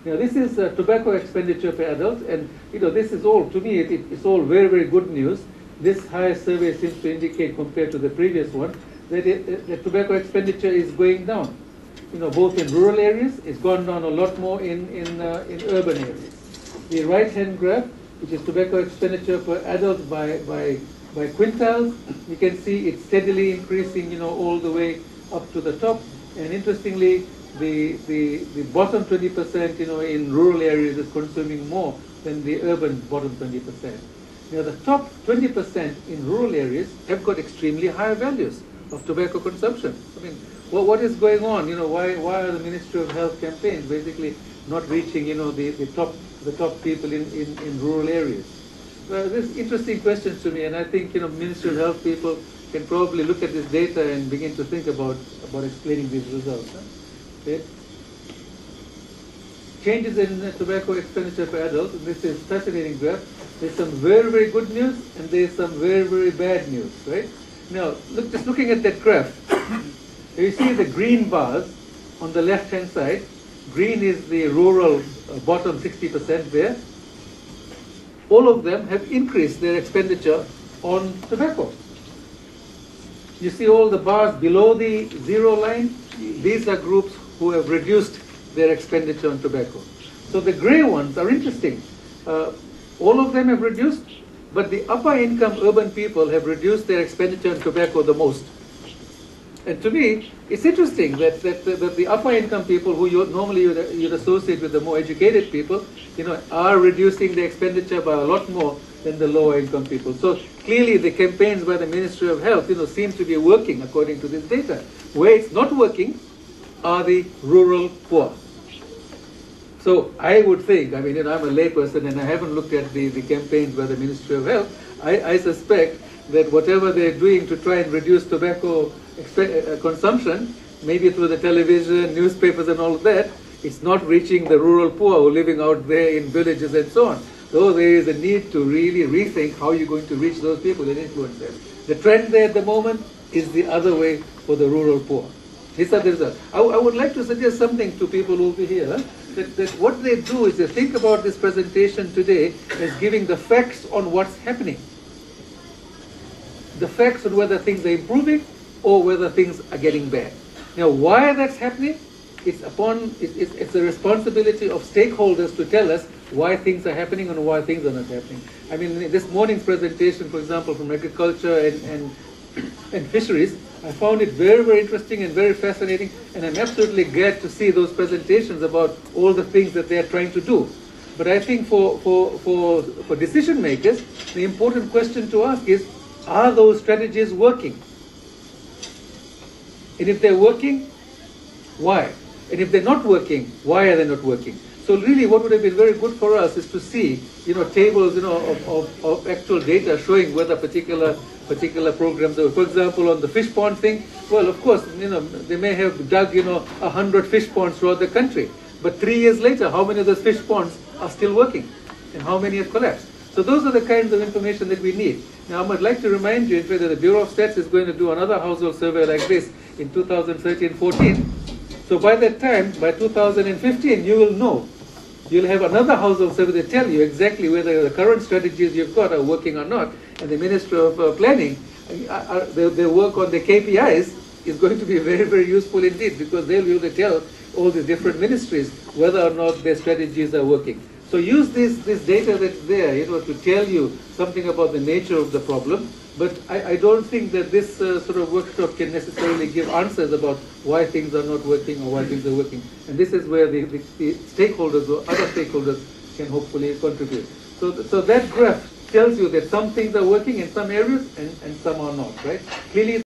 Now this is tobacco expenditure per adult, and this is all, to me, it's all very, very good news. This highest survey seems to indicate, compared to the previous one, that the tobacco expenditure is going down. Both in rural areas, it's gone down a lot more in urban areas. The right-hand graph, which is tobacco expenditure per adult by quintiles, you can see it's steadily increasing, all the way up to the top. And interestingly, the bottom 20%, in rural areas is consuming more than the urban bottom 20%. Now, the top 20% in rural areas have got extremely high values of tobacco consumption. I mean, what is going on? Why are the Ministry of Health campaigns basically not reaching, the top people in rural areas? This is interesting questions to me, and I think, Ministry of Health people can probably look at this data and begin to think about explaining these results. Okay. Changes in tobacco expenditure per adult, and this is fascinating graph. There's some very, very good news, and there's some very, very bad news, right? Now, just looking at that graph, you see the green bars on the left-hand side. Green is the rural bottom 60% there. All of them have increased their expenditure on tobacco. You see all the bars below the zero line? These are groups who have reduced their expenditure on tobacco. So the gray ones are interesting. All of them have reduced, but the upper income urban people have reduced their expenditure on tobacco the most. And to me, it's interesting that the upper income people, who normally you'd associate with the more educated people, are reducing their expenditure by a lot more than the lower income people. So clearly the campaigns by the Ministry of Health, seem to be working according to this data. Where it's not working are the rural poor. So I would think, I'm a layperson and I haven't looked at the campaigns by the Ministry of Health. I suspect that whatever they're doing to try and reduce tobacco consumption, maybe through the television, newspapers and all of that, it's not reaching the rural poor who are living out there in villages and so on. So there is a need to really rethink how you're going to reach those people and influence them. The trend there at the moment is the other way for the rural poor. These are the results. I would like to suggest something to people over here, that what they do is they think about this presentation today as giving the facts on what's happening. The facts on whether things are improving or whether things are getting bad. Now, why that's happening, it's the responsibility of stakeholders to tell us why things are happening and why things are not happening. This morning's presentation, for example, from agriculture and fisheries, I found it very, very interesting and very fascinating, and I'm absolutely glad to see those presentations about all the things that they're trying to do. But I think for decision makers, the important question to ask is, are those strategies working? And if they're working, why? And if they're not working, why are they not working? So really what would have been very good for us is to see, tables, of actual data showing whether particular programs are. For example, on the fish pond thing, well, of course, they may have dug, 100 fish ponds throughout the country. But 3 years later, how many of those fish ponds are still working? And how many have collapsed? So those are the kinds of information that we need. Now, I would like to remind you, in fact, that the Bureau of Stats is going to do another household survey like this in 2013-14. So by that time, by 2015, you will know. You'll have another household survey to tell you exactly whether the current strategies you've got are working or not. And the Ministry of Planning, their work on the KPIs is going to be very, very useful indeed, because they'll be able to tell all the different ministries whether or not their strategies are working. So use this data that's there, to tell you something about the nature of the problem. But I don't think that this sort of workshop can necessarily give answers about why things are not working or why things are working. And this is where the stakeholders or other stakeholders can hopefully contribute. So that graph tells you that some things are working in some areas and some are not, right? Clearly,